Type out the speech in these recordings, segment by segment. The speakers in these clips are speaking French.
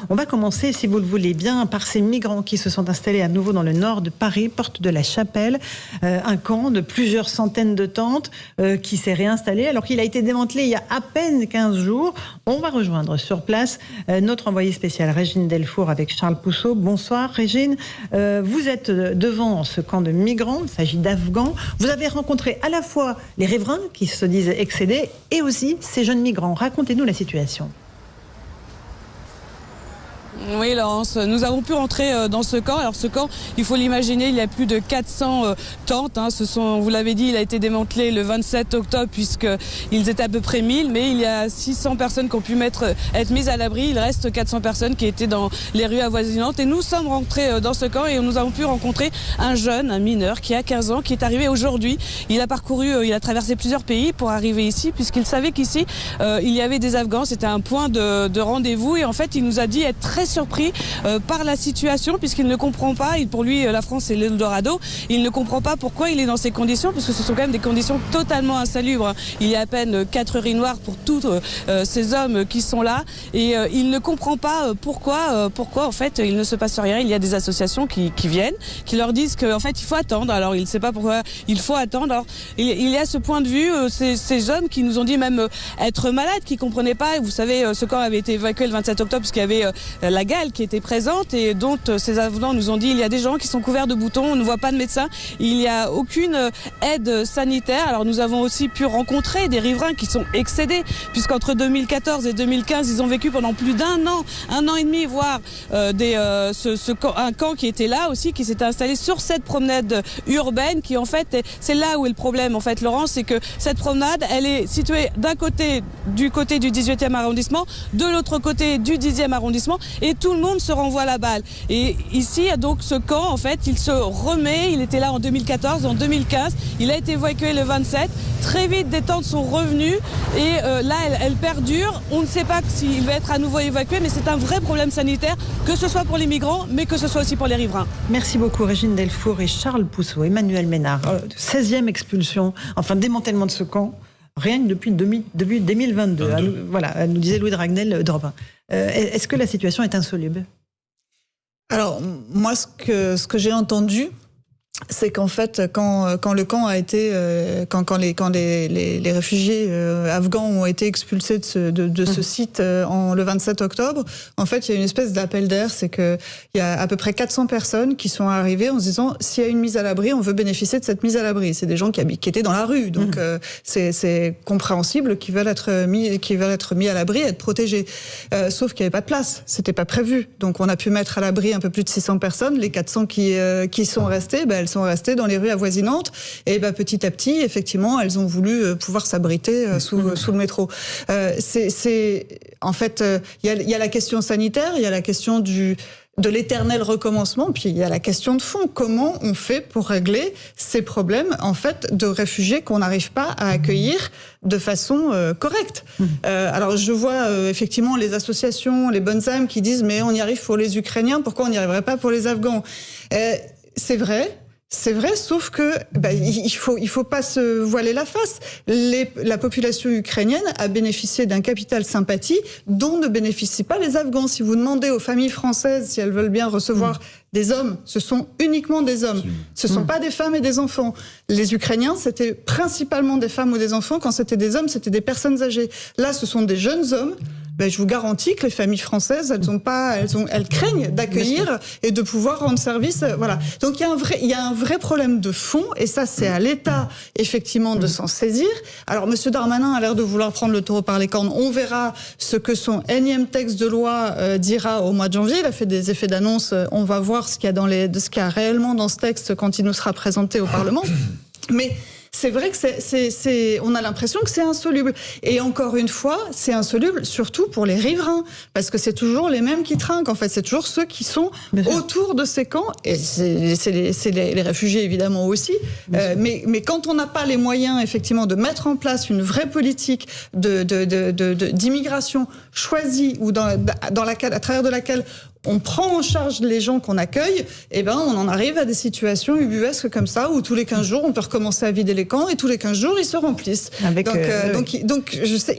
On va commencer, si vous le voulez bien, par ces migrants qui se sont installés à nouveau dans le nord de Paris, porte de la Chapelle, un camp de plusieurs centaines de tentes qui s'est réinstallé alors qu'il a été démantelé il y a à peine 15 jours. On va rejoindre sur place notre envoyée spéciale Régine Delfour avec Charles Pousseau. Bonsoir Régine, vous êtes devant ce camp de migrants, il s'agit d'Afghans. Vous avez rencontré à la fois les riverains qui se disent excédés et aussi ces jeunes migrants. Racontez-nous la situation. Oui, Laurence, nous avons pu rentrer dans ce camp. Alors ce camp, il faut l'imaginer, il y a plus de 400 tentes. Vous l'avez dit, il a été démantelé le 27 octobre puisqu'ils étaient à peu près 1000. Mais il y a 600 personnes qui ont pu être mises à l'abri. Il reste 400 personnes qui étaient dans les rues avoisinantes. Et nous sommes rentrés dans ce camp et nous avons pu rencontrer un jeune, un mineur qui a 15 ans, qui est arrivé aujourd'hui. Il a traversé plusieurs pays pour arriver ici puisqu'il savait qu'ici, il y avait des Afghans. C'était un point de rendez-vous. Et en fait, il nous a dit être très surpris par la situation puisqu'il ne comprend pas, pour lui la France c'est l'Eldorado, il ne comprend pas pourquoi il est dans ces conditions puisque ce sont quand même des conditions totalement insalubres. Il y a à peine 4 urinoirs pour tous ces hommes qui sont là et il ne comprend pas pourquoi en fait il ne se passe rien. Il y a des associations qui viennent, qui leur disent qu'en fait il faut attendre. Alors il ne sait pas pourquoi il faut attendre. Alors il y a ce point de vue, ces hommes qui nous ont dit même être malades, qui ne comprenaient pas. Vous savez, ce camp avait été évacué le 27 octobre puisqu'il y avait la gale qui était présente et dont ces Afghans nous ont dit il y a des gens qui sont couverts de boutons, on ne voit pas de médecin, il n'y a aucune aide sanitaire. Alors nous avons aussi pu rencontrer des riverains qui sont excédés puisqu'entre 2014 et 2015 ils ont vécu pendant plus d'un an et demi, voire un camp qui était là aussi, qui s'était installé sur cette promenade urbaine qui en fait c'est là où est le problème en fait, Laurent, c'est que cette promenade elle est située du côté du 18e arrondissement, de l'autre côté du 10e arrondissement et tout le monde se renvoie la balle. Et ici, donc ce camp, en fait, il se remet. Il était là en 2014, en 2015. Il a été évacué le 27. Très vite, des tentes sont revenues. Et là, elles perdurent. On ne sait pas s'il va être à nouveau évacué, mais c'est un vrai problème sanitaire, que ce soit pour les migrants, mais que ce soit aussi pour les riverains. Merci beaucoup, Régine Delfour et Charles Pousseau. Emmanuel Ménard, 16e expulsion, enfin démantèlement de ce camp, rien que depuis 2022. Voilà, nous disait Louis Dragnel d'Europe 1. Est-ce que la situation est insoluble? Alors, moi, ce que j'ai entendu, c'est qu'en fait, quand le camp a été, quand les réfugiés afghans ont été expulsés de ce site le 27 octobre, en fait, il y a une espèce d'appel d'air, c'est que il y a à peu près 400 personnes qui sont arrivées en se disant s'il y a une mise à l'abri, on veut bénéficier de cette mise à l'abri. C'est des gens qui étaient dans la rue, donc c'est compréhensible qu'ils veulent être mis à l'abri, être protégés. Sauf qu'il n'y avait pas de place, c'était pas prévu. Donc on a pu mettre à l'abri un peu plus de 600 personnes. Les 400 qui sont restées, elles sont restées dans les rues avoisinantes et petit à petit, effectivement, elles ont voulu pouvoir s'abriter sous le métro. En fait, il y a la question sanitaire, il y a la question de l'éternel recommencement, puis il y a la question de fond. Comment on fait pour régler ces problèmes, en fait, de réfugiés qu'on n'arrive pas à accueillir de façon correcte? Alors, je vois effectivement les associations, les bonnes âmes qui disent « mais on y arrive pour les Ukrainiens, pourquoi on n'y arriverait pas pour les Afghans ?» C'est vrai, sauf que il faut pas se voiler la face. La population ukrainienne a bénéficié d'un capital sympathie dont ne bénéficient pas les Afghans. Si vous demandez aux familles françaises si elles veulent bien recevoir des hommes, ce sont uniquement des hommes. Ce sont pas des femmes et des enfants. Les Ukrainiens, c'était principalement des femmes ou des enfants. Quand c'était des hommes, c'était des personnes âgées. Là, ce sont des jeunes hommes. Je vous garantis que les familles françaises, elles craignent d'accueillir et de pouvoir rendre service. Voilà. Donc il y a un vrai problème de fond, et ça c'est à l'État effectivement de s'en saisir. Alors Monsieur Darmanin a l'air de vouloir prendre le taureau par les cornes. On verra ce que son énième texte de loi dira au mois de janvier. Il a fait des effets d'annonce. On va voir ce qu'il y a réellement dans ce texte quand il nous sera présenté au Parlement. Mais c'est vrai que on a l'impression que c'est insoluble. Et encore une fois, c'est insoluble surtout pour les riverains, parce que c'est toujours les mêmes qui trinquent. En fait, c'est toujours ceux qui sont autour de ces camps, et c'est les réfugiés évidemment aussi. Mais quand on n'a pas les moyens effectivement de mettre en place une vraie politique d'immigration choisie, ou à travers de laquelle on prend en charge les gens qu'on accueille, et ben on en arrive à des situations ubuesques comme ça, où tous les 15 jours, on peut recommencer à vider les camps, et tous les 15 jours, ils se remplissent. Donc, je sais,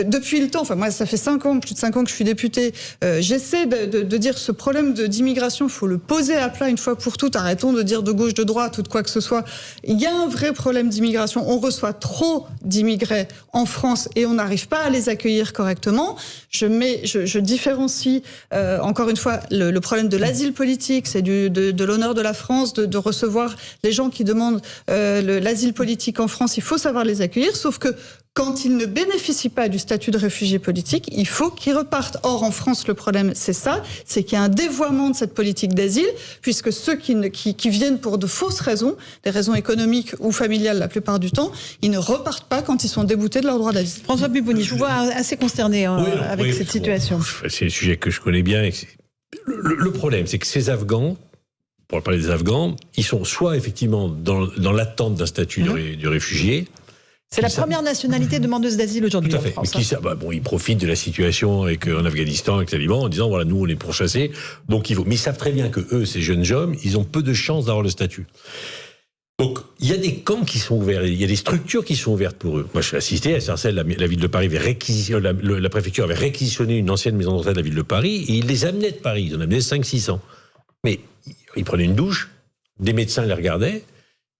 depuis le temps, enfin moi, ça fait plus de 5 ans que je suis députée, j'essaie de dire ce problème d'immigration, il faut le poser à plat une fois pour toutes. Arrêtons de dire de gauche, de droite ou de quoi que ce soit. Il y a un vrai problème d'immigration. On reçoit trop d'immigrés en France et on n'arrive pas à les accueillir correctement. Je différencie encore une fois le problème de l'asile politique. C'est de l'honneur de la France de recevoir les gens qui demandent l'asile politique en France. Il faut savoir les accueillir, sauf que quand ils ne bénéficient pas du statut de réfugié politique, il faut qu'ils repartent. Or, en France, le problème, c'est ça, c'est qu'il y a un dévoiement de cette politique d'asile, puisque ceux qui viennent pour de fausses raisons, des raisons économiques ou familiales la plupart du temps, ils ne repartent pas quand ils sont déboutés de leur droit d'asile. François Pupponi, je vous vois assez consterné avec cette situation. C'est un sujet que je connais bien. Et le problème, c'est que ces Afghans, pour parler des Afghans, ils sont soit effectivement dans l'attente d'un statut de réfugié. C'est la première nationalité demandeuse d'asile aujourd'hui en France. Mais ils profitent de la situation en Afghanistan, avec les talibans, en disant voilà, nous on est pourchassés, donc il faut. Mais ils savent très bien que eux, ces jeunes hommes, ils ont peu de chances d'avoir le statut. Donc il y a des camps qui sont ouverts, il y a des structures qui sont ouvertes pour eux. Moi, je suis assisté à Sarcelles, la ville de Paris la préfecture avait réquisitionné une ancienne maison de retraite de la ville de Paris et ils les amenaient de Paris. Ils en amenaient 500-600. Mais ils prenaient une douche, des médecins les regardaient,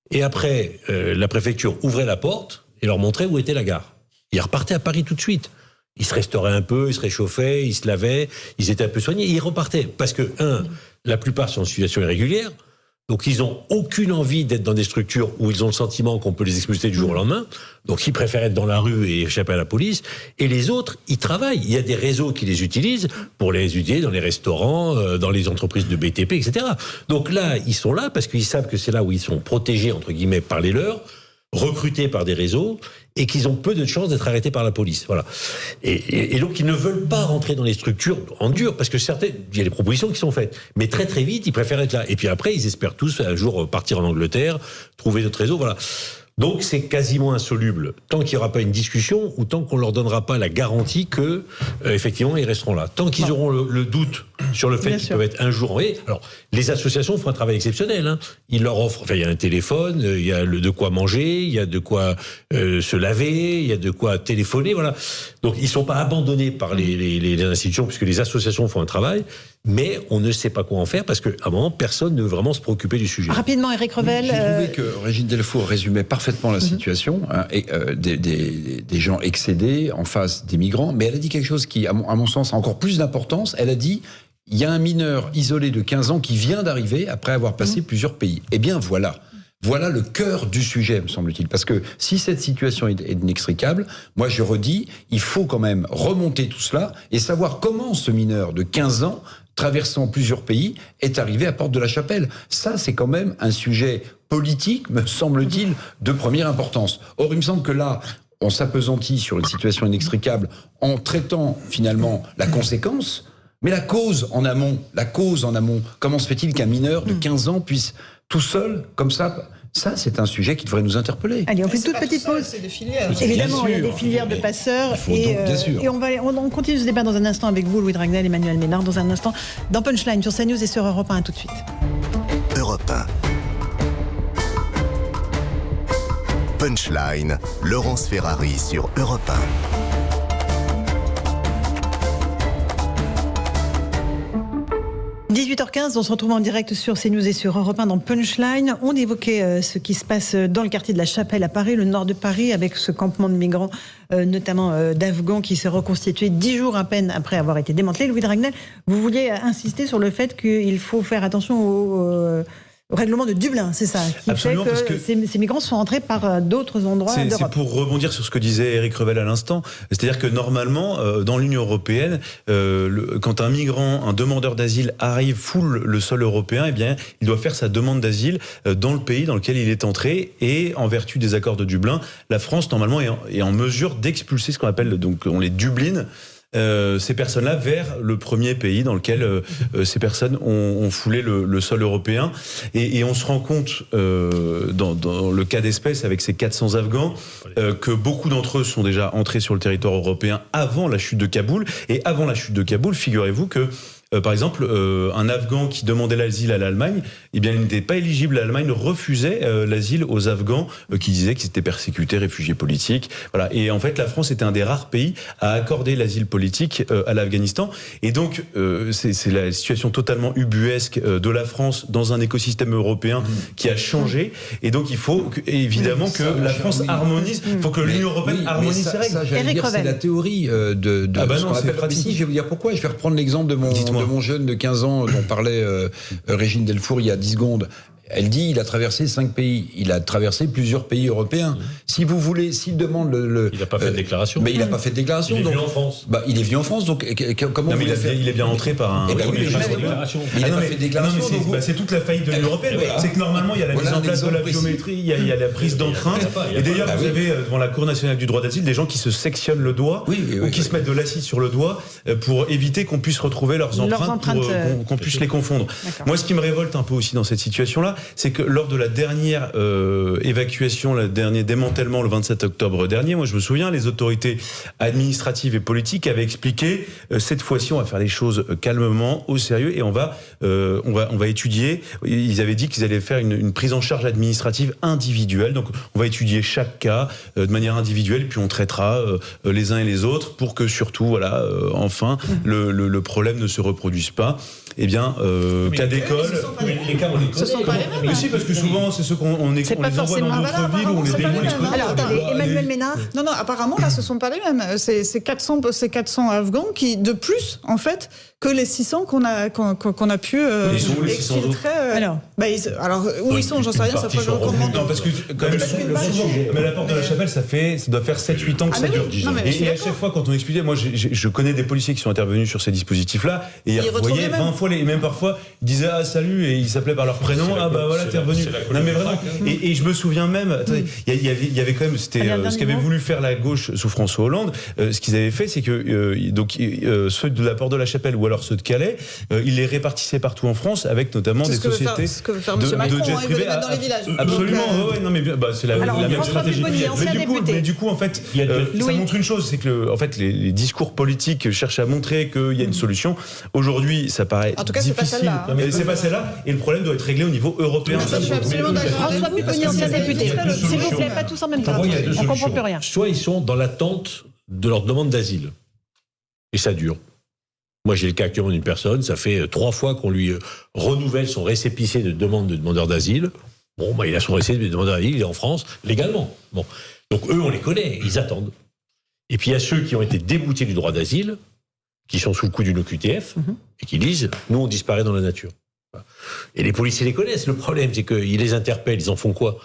et après la préfecture ouvrait la porte et leur montrait où était la gare. Ils repartaient à Paris tout de suite. Ils se restauraient un peu, ils se réchauffaient, ils se lavaient, ils étaient un peu soignés, et ils repartaient. Parce que, la plupart sont en situation irrégulière, donc ils n'ont aucune envie d'être dans des structures où ils ont le sentiment qu'on peut les expulser du jour au lendemain, donc ils préfèrent être dans la rue et échapper à la police. Et les autres, ils travaillent. Il y a des réseaux qui les utilisent pour les utiliser dans les restaurants, dans les entreprises de BTP, etc. Donc là, ils sont là parce qu'ils savent que c'est là où ils sont protégés, entre guillemets, par les leurs, recrutés par des réseaux, et qu'ils ont peu de chances d'être arrêtés par la police. Voilà. Et donc, ils ne veulent pas rentrer dans les structures en dur, parce que il y a des propositions qui sont faites. Mais très très vite, ils préfèrent être là. Et puis après, ils espèrent tous un jour partir en Angleterre, trouver d'autres réseaux, voilà. Donc c'est quasiment insoluble, tant qu'il n'y aura pas une discussion, ou tant qu'on ne leur donnera pas la garantie que, effectivement, ils resteront là. Tant qu'ils auront le doute sur le fait qu'ils peuvent être un jour envoyés. Alors, les associations font un travail exceptionnel. Hein. Ils leur offrent, il y a un téléphone, il y a de quoi manger, il y a de quoi se laver, il y a de quoi téléphoner, voilà. Donc ils ne sont pas abandonnés par les institutions, puisque les associations font un travail, mais on ne sait pas quoi en faire, parce qu'à un moment, personne ne veut vraiment se préoccuper du sujet. Rapidement, Éric Revel. J'ai trouvé que Régine Delfour résumait parfaitement la situation, des gens excédés en face des migrants, mais elle a dit quelque chose qui, à mon sens, a encore plus d'importance. Elle a dit: il y a un mineur isolé de 15 ans qui vient d'arriver après avoir passé plusieurs pays. Eh bien voilà. Voilà le cœur du sujet, me semble-t-il. Parce que si cette situation est inextricable, moi je redis, il faut quand même remonter tout cela et savoir comment ce mineur de 15 ans, traversant plusieurs pays, est arrivé à Porte de la Chapelle. Ça, c'est quand même un sujet politique, me semble-t-il, de première importance. Or, il me semble que là, on s'appesantit sur une situation inextricable en traitant finalement la conséquence. Mais la cause en amont, comment se fait-il qu'un mineur de 15 ans puisse tout seul, comme ça, c'est un sujet qui devrait nous interpeller. Allez, on fait une toute petite pause. C'est des filières. Évidemment, il y a des filières de passeurs. Et on continue ce débat dans un instant avec vous, Louis Dragnel, Emmanuel Ménard, dans un instant, dans Punchline, sur CNews et sur Europe 1, tout de suite. Europe 1. Punchline, Laurence Ferrari sur Europe 1. 18h15, on se retrouve en direct sur CNews et sur Europe 1 dans Punchline. On évoquait ce qui se passe dans le quartier de la Chapelle à Paris, le nord de Paris, avec ce campement de migrants, notamment d'Afghans, qui s'est reconstitué 10 jours à peine après avoir été démantelé. Louis Dragnel, vous vouliez insister sur le fait qu'il faut faire attention au règlement de Dublin, c'est ça, qui Absolument, fait que ces migrants sont rentrés par d'autres endroits d'Europe. C'est pour rebondir sur ce que disait Éric Revel à l'instant. C'est-à-dire que normalement, dans l'Union européenne, quand un migrant, un demandeur d'asile arrive foule le sol européen, eh bien, il doit faire sa demande d'asile dans le pays dans lequel il est entré. Et en vertu des accords de Dublin, la France normalement est en mesure d'expulser ce qu'on appelle, donc on les dubline, ces personnes-là vers le premier pays dans lequel ces personnes ont foulé le sol européen. Et on se rend compte, dans le cas d'espèce avec ces 400 Afghans, que beaucoup d'entre eux sont déjà entrés sur le territoire européen avant la chute de Kaboul. Et avant la chute de Kaboul, figurez-vous que par exemple, un Afghan qui demandait l'asile à l'Allemagne, eh bien, il n'était pas éligible. L'Allemagne refusait l'asile aux Afghans qui disaient qu'ils étaient persécutés, réfugiés politiques. Voilà. Et en fait, la France était un des rares pays à accorder l'asile politique à l'Afghanistan. Et donc, c'est la situation totalement ubuesque de la France dans un écosystème européen qui a changé. Et donc, il faut évidemment que la France harmonise. Il faut que l'Union européenne harmonise ses règles. Ça, j'allais dire, c'est la théorie de Ah bah ce non, qu'on c'est appelle pratique. ici. Je vais vous dire pourquoi. Je vais reprendre l'exemple de mon jeune de 15 ans dont parlait Régine Delfour il y a 10 secondes. Elle dit il a traversé 5 pays. Il a traversé plusieurs pays européens. Si vous voulez, s'il demande Il n'a pas fait de déclaration. Mais il n'a pas fait de déclaration. Il est donc, venu en France. Bah, il est venu en France, donc comment Non, mais vous voulez faire il est bien entré par un. Eh ben oui, mais il a pas justement. fait de déclaration. Il a Ah non, pas mais- fait de déclaration, non, mais donc vous- c'est toute la faillite de l'Union européenne. Voilà. C'est que normalement, il y a la Voilà mise en un place de la exemple précis. biométrie, il y a la prise d'empreinte. il y a Et d'ailleurs, pas. vous Ah oui. avez devant la Cour nationale du droit d'asile des gens qui se sectionnent le doigt ou qui se mettent de l'acide sur le doigt pour éviter qu'on puisse retrouver leurs empreintes, pour qu'on puisse les confondre. D'accord. Moi, ce qui me révolte un peu aussi dans cette situation-là, c'est que lors de la dernière évacuation, le dernier démantèlement le 27 octobre dernier, moi je me souviens, les autorités administratives et politiques avaient expliqué cette fois-ci on va faire les choses calmement, au sérieux, et on va étudier. Ils avaient dit qu'ils allaient faire une prise en charge administrative individuelle. Donc on va étudier chaque cas de manière individuelle, puis on traitera les uns et les autres pour que surtout, voilà, enfin le problème ne se reproduise pas. Eh bien, cas d'école. Les cas, on les Ce sont pas les mêmes. Mais si, parce que souvent, c'est ceux qu'on les C'est pas envoie dans forcément- d'autres villes où on les démonte. Alors, attendez, Emmanuel Ménard. Non, apparemment, là, ce sont pas les mêmes. C'est 400 Afghans qui, de plus, en fait, que les 600 qu'on a pu Ils sont où, les 600 exfiltrer. Alors Où ils sont, j'en sais rien, ça faut que je recommande. Non, parce que quand même, mais la porte de la Chapelle, ça doit faire 7-8 ans que Ah, ça mais dure. oui, non, mais je suis Et à d'accord. chaque fois, quand on expliquait, moi, je connais des policiers qui sont intervenus sur ces dispositifs-là, et ils retrouvent revoyaient les mêmes. 20 fois, et même parfois, ils disaient ah salut, et ils s'appelaient par leur prénom, ah bah voilà, t'es revenu. Non mais vraiment. Et je me souviens même, attendez, il y avait quand même, c'était ce qu'avait voulu faire la gauche sous François Hollande. Ce qu'ils avaient fait, c'est que ceux de la porte de la Chapelle ou alors ceux de Calais, ils les répartissaient partout en France, avec notamment des sociétés. Ce que veut faire de M. Macron, jet il veut privé. les mettre dans les villages. Absolument, Donc, ouais, non mais c'est la Alors, même François stratégie. Pupponi, ancien député. Mais du coup, en fait, ça Louis. montre une chose, c'est que en fait, les discours politiques cherchent à montrer qu'il y a une solution. Aujourd'hui, ça paraît En tout cas, c'est pas difficile. celle-là, hein. Mais c'est pas celle-là, et le problème doit être réglé au niveau européen. Ça, je suis absolument d'accord. François Pupponi, ancien député. Parce que S'il vous plaît, pas tous en même temps. Pour moi, il y a deux On comprend solutions. plus rien. Soit ils sont dans l'attente de leur demande d'asile. Et ça dure. Moi, j'ai le cas actuellement d'une personne, ça fait 3 fois qu'on lui renouvelle son récépissé de demande de demandeur d'asile. Bon, bah, il a son récépissé de demandeur d'asile, il est en France, légalement. Bon. Donc eux, on les connaît, ils attendent. Et puis il y a ceux qui ont été déboutés du droit d'asile, qui sont sous le coup d'une OQTF, et qui disent, nous, on disparaît dans la nature. Et les policiers les connaissent. Le problème, c'est qu'ils les interpellent, ils en font quoi?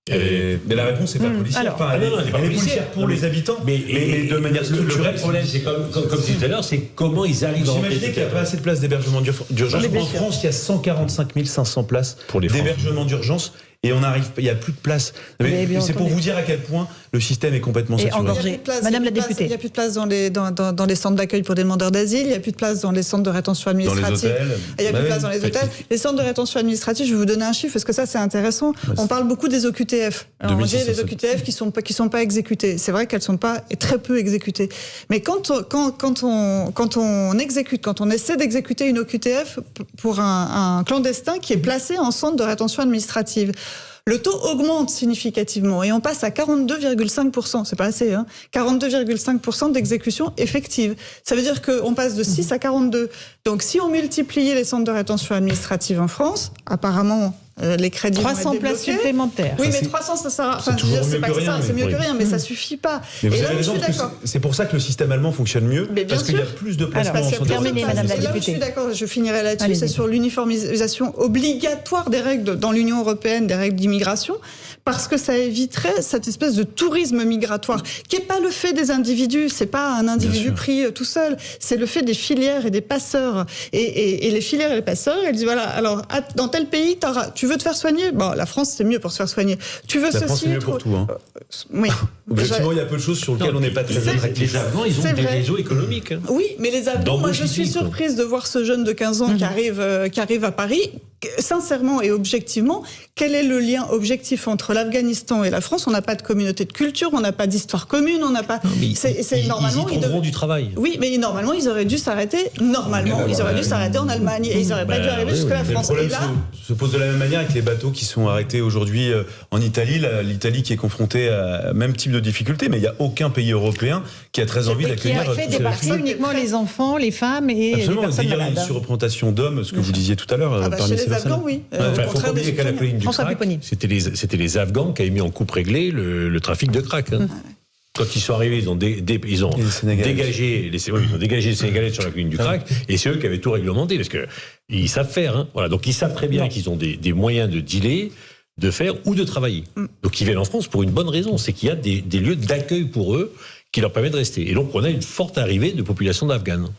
Mais la réponse, c'est pas policière. Alors, Enfin, elle est policière pour les habitants, mais de manière le structurelle. vrai problème, c'est comme je disais tout à l'heure, c'est comment ils arrivent à Vous rentrer. imaginez qu'il n'y a pas assez de places d'hébergement d'urgence. bien En sûr. France, il y a 145 500 places Pour les Français. d'hébergement d'urgence et il n'y a plus de place. Mais bien C'est pour entendu. vous dire à quel point le système est complètement Et saturé. engorgé. Madame la députée. Il n'y a plus de place dans les centres d'accueil pour des demandeurs d'asile, il n'y a plus de place dans les centres de rétention Dans les administrative. hôtels. Il n'y a plus de Ouais, place dans les hôtels. Les centres de rétention administrative, je vais vous donner un chiffre parce que ça c'est intéressant. On parle beaucoup des OQTF. Alors, on dit les 2600. OQTF qui sont pas exécutées. C'est vrai qu'elles sont pas très peu exécutées. Mais quand on exécute, quand on essaie d'exécuter une OQTF pour un clandestin qui est placé en centre de rétention administrative, le taux augmente significativement et on passe à 42,5%. C'est pas assez, hein. 42,5% d'exécution effective. Ça veut dire qu'on passe de 6 à 42. Donc, si on multipliait les centres de rétention administrative en France, apparemment, les crédits vont 300 être places débloqués. supplémentaires. Oui, Ça, mais c'est- 300, ça sert à... c'est toujours je veux dire, mieux c'est pas que que rien, ça, c'est mais mieux que oui. rien, mais ça suffit pas. Mais vous Et là, avez je raison, suis parce que d'accord. c'est pour ça que le système allemand fonctionne mieux, Mais bien parce qu'il y a sûr. plus de Alors, placements en Parce qu'il y a centre plus de terminez, de Madame la place. Et là où je députée. suis d'accord, je finirai là-dessus, Allez-y. c'est sur l'uniformisation obligatoire des règles dans l'Union européenne, des règles d'immigration, parce que ça éviterait cette espèce de tourisme migratoire, qui n'est pas le fait des individus, c'est pas un individu sûr. pris tout seul, c'est le fait des filières et des passeurs. Et les filières et les passeurs, elles disent voilà, alors dans tel pays, tu veux te faire soigner, bon, la France c'est mieux pour se faire soigner. Tu veux La France, ceci, c'est mieux pour tout. Hein. Oui. Objectivement, il y a peu de choses sur lesquelles on n'est pas très attractif. Les Afghans, ils ont C'est des vrai. réseaux économiques. Hein. Oui, mais les Afghans, moi je suis D'embauche ici, quoi. surprise de voir ce jeune de 15 ans qui arrive à Paris. sincèrement et objectivement, quel est le lien objectif entre l'Afghanistan et la France? On n'a pas de communauté de culture, on n'a pas d'histoire commune, on n'a pas. Normalement, ils y trouveront du travail. Oui, mais normalement, ils auraient dû s'arrêter. Ils auraient dû s'arrêter en Allemagne et ils n'auraient pas dû arriver jusqu'à la France. Le problème se pose de la même manière avec les bateaux qui sont arrêtés aujourd'hui en Italie. L'Italie qui est confrontée à même type de difficultés, mais il n'y a aucun pays européen qui a très envie d'accueillir. Qui a fait débarquer uniquement les enfants, les femmes et absolument, les personnes malades. Il y a une surreprésentation d'hommes, ce que vous disiez tout à l'heure. Chez les Afghans, oui. Il ne faut pas oublier qu'à la colline du crack, c'était les Afghans qui avaient mis en coupe réglée le trafic de crack. Hein. Quand ils sont arrivés, ils ont dégagé les Sénégalais sur la colline du crack, et c'est eux qui avaient tout réglementé, parce qu'ils savent faire. Hein. Voilà, donc ils savent très bien qu'ils ont des moyens de dealer, de faire ou de travailler. Donc ils viennent en France pour une bonne raison, c'est qu'il y a des lieux d'accueil pour eux qui leur permettent de rester. Et donc on a une forte arrivée de population d'Afghans.